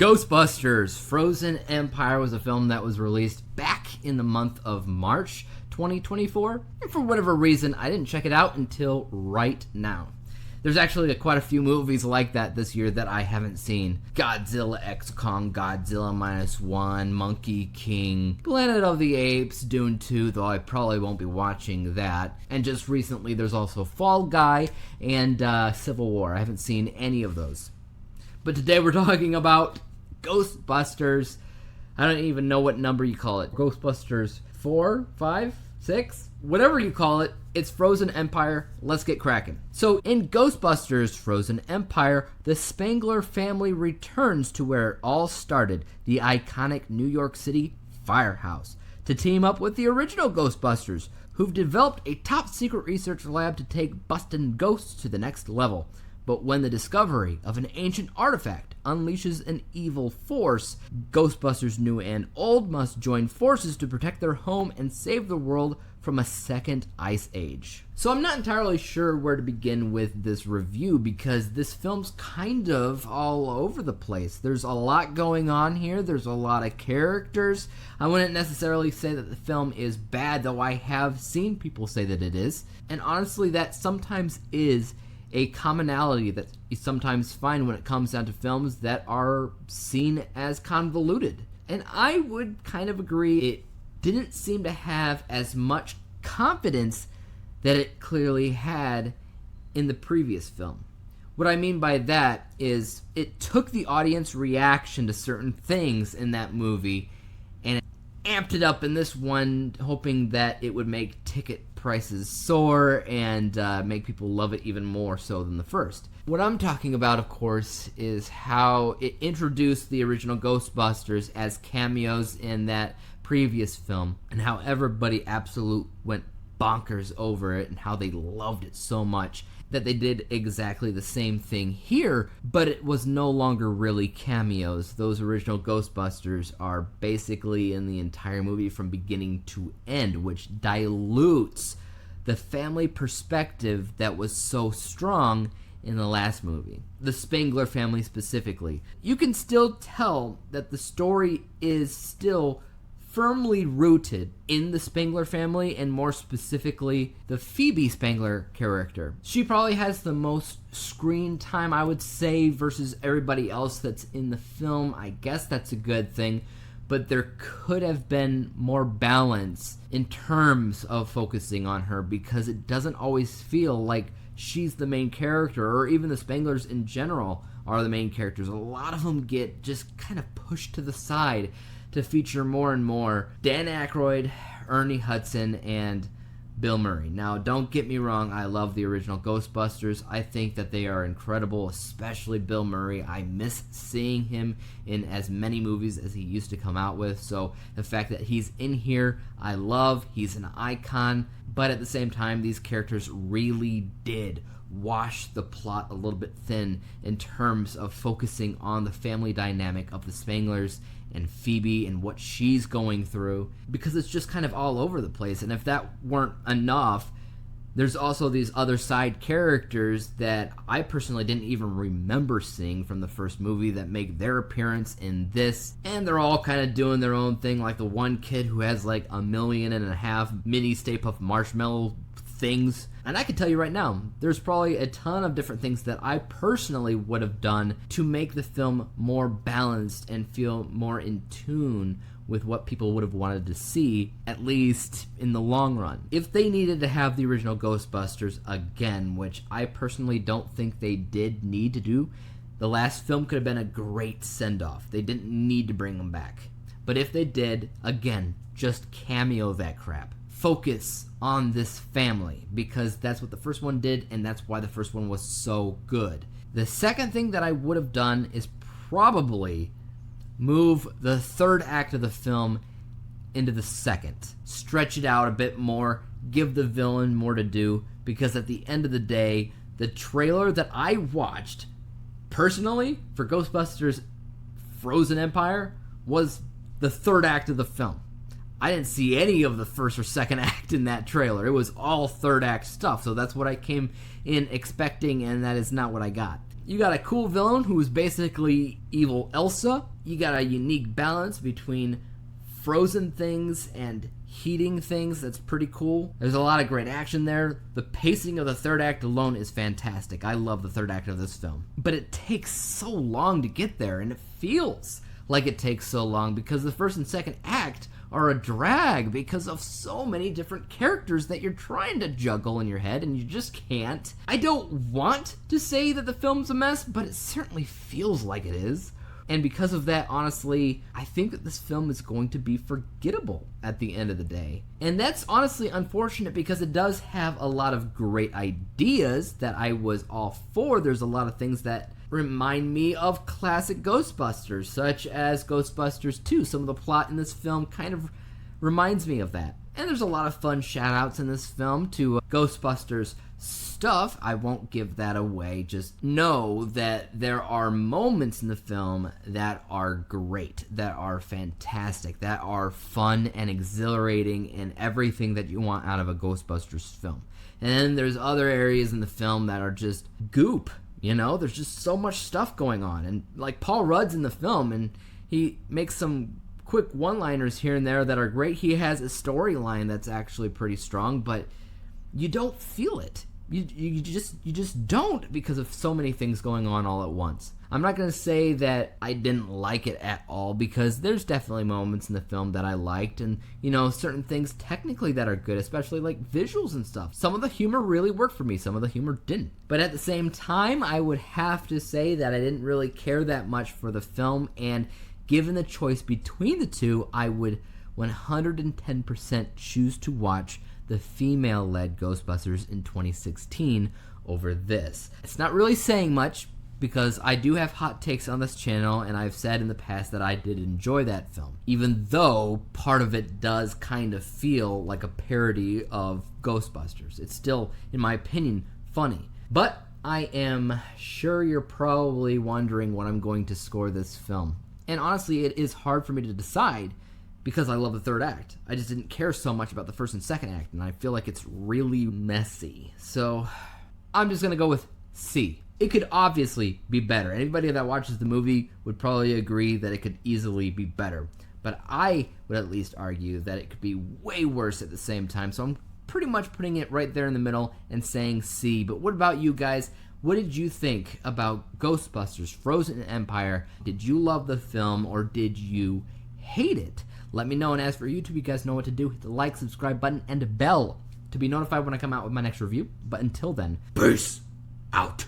Ghostbusters Frozen Empire was a film that was released back in the month of March 2024, and for whatever reason, I didn't check it out until right now. There's actually quite a few movies like that this year that I haven't seen. Godzilla x Kong, Godzilla -1, Monkey King, Planet of the Apes, Dune 2, though I probably won't be watching that. And just recently there's also Fall Guy and Civil War. I haven't seen any of those. But today we're talking about Ghostbusters. I don't even know what number you call it. Ghostbusters 4, 5, 6? Whatever you call it, it's Frozen Empire. Let's get cracking. So in Ghostbusters Frozen Empire, the Spangler family returns to where it all started, the iconic New York City firehouse, to team up with the original Ghostbusters, who've developed a top secret research lab to take busting ghosts to the next level. But when the discovery of an ancient artifact unleashes an evil force, Ghostbusters new and old must join forces to protect their home and save the world from a second ice age. So I'm not entirely sure where to begin with this review because this film's kind of all over the place. There's a lot going on here. There's a lot of characters. I wouldn't necessarily say that the film is bad, though I have seen people say that it is. And honestly, that sometimes is a commonality that you sometimes find when it comes down to films that are seen as convoluted. And I would kind of agree it didn't seem to have as much confidence that it clearly had in the previous film. What I mean by that is it took the audience reaction to certain things in that movie and it amped it up in this one, hoping that it would make ticket prices soar and make people love it even more so than the first. What I'm talking about, of course, is how it introduced the original Ghostbusters as cameos in that previous film and how everybody absolutely went bonkers over it and how they loved it so much that they did exactly the same thing here, but it was no longer really cameos. Those original Ghostbusters are basically in the entire movie from beginning to end, which dilutes the family perspective that was so strong in the last movie. The Spangler family specifically. You can still tell that the story is still firmly rooted in the Spangler family, and more specifically, the Phoebe Spangler character. She probably has the most screen time, I would say, versus everybody else that's in the film. I guess that's a good thing, but there could have been more balance in terms of focusing on her, because it doesn't always feel like she's the main character, or even the Spanglers in general are the main characters. A lot of them get just kind of pushed to the side to feature more and more Dan Aykroyd, Ernie Hudson, and Bill Murray. Now, don't get me wrong, I love the original Ghostbusters. I think that they are incredible, especially Bill Murray. I miss seeing him in as many movies as he used to come out with, so the fact that he's in here, I love. He's an icon, but at the same time, these characters really did wash the plot a little bit thin in terms of focusing on the family dynamic of the Spanglers and Phoebe and what she's going through, because it's just kind of all over the place. And if that weren't enough, there's also these other side characters that I personally didn't even remember seeing from the first movie that make their appearance in this, and they're all kind of doing their own thing, like the one kid who has like 1.5 million mini Stay Puft Marshmallow things. And I can tell you right now, there's probably a ton of different things that I personally would have done to make the film more balanced and feel more in tune with what people would have wanted to see, at least in the long run. If they needed to have the original Ghostbusters again, which I personally don't think they did need to do, the last film could have been a great send-off. They didn't need to bring them back. But if they did, again, just cameo that crap. Focus on this family, because that's what the first one did, and that's why the first one was so good. The second thing that I would have done is probably move the third act of the film into the second. Stretch it out a bit more, give the villain more to do, because at the end of the day, the trailer that I watched, personally, for Ghostbusters Frozen Empire, was the third act of the film. I didn't see any of the first or second act in that trailer. It was all third act stuff, so that's what I came in expecting, and that is not what I got. You got a cool villain who is basically evil Elsa. You got a unique balance between frozen things and heating things that's pretty cool. There's a lot of great action there. The pacing of the third act alone is fantastic. I love the third act of this film. But it takes so long to get there, and it feels like it takes so long because the first and second act are a drag because of so many different characters that you're trying to juggle in your head and you just can't. I don't want to say that the film's a mess, but it certainly feels like it is. And because of that, honestly, I think that this film is going to be forgettable at the end of the day. And that's honestly unfortunate because it does have a lot of great ideas that I was all for. There's a lot of things that remind me of classic Ghostbusters, such as Ghostbusters 2. Some of the plot in this film kind of reminds me of that. And there's a lot of fun shout-outs in this film to Ghostbusters stuff. I won't give that away. Just know that there are moments in the film that are great, that are fantastic, that are fun and exhilarating and everything that you want out of a Ghostbusters film. And then there's other areas in the film that are just goop. You know, there's just so much stuff going on. And like Paul Rudd's in the film and he makes some quick one-liners here and there that are great. He has a storyline that's actually pretty strong, but you don't feel it. You just don't because of so many things going on all at once. I'm not going to say that I didn't like it at all because there's definitely moments in the film that I liked and, you know, certain things technically that are good, especially like visuals and stuff. Some of the humor really worked for me, some of the humor didn't. But at the same time, I would have to say that I didn't really care that much for the film, and given the choice between the two, I would 110% choose to watch the female-led Ghostbusters in 2016 over this. It's not really saying much because I do have hot takes on this channel, and I've said in the past that I did enjoy that film, even though part of it does kind of feel like a parody of Ghostbusters. It's still, in my opinion, funny. But I am sure you're probably wondering what I'm going to score this film. And honestly, it is hard for me to decide because I love the third act. I just didn't care so much about the first and second act, and I feel like it's really messy. So I'm just gonna go with C. It could obviously be better. Anybody that watches the movie would probably agree that it could easily be better. But I would at least argue that it could be way worse at the same time. So I'm pretty much putting it right there in the middle and saying C. But what about you guys? What did you think about Ghostbusters Frozen Empire? Did you love the film or did you hate it? Let me know, and as for YouTube, you guys know what to do. Hit the like, subscribe button, and bell to be notified when I come out with my next review. But until then, peace out.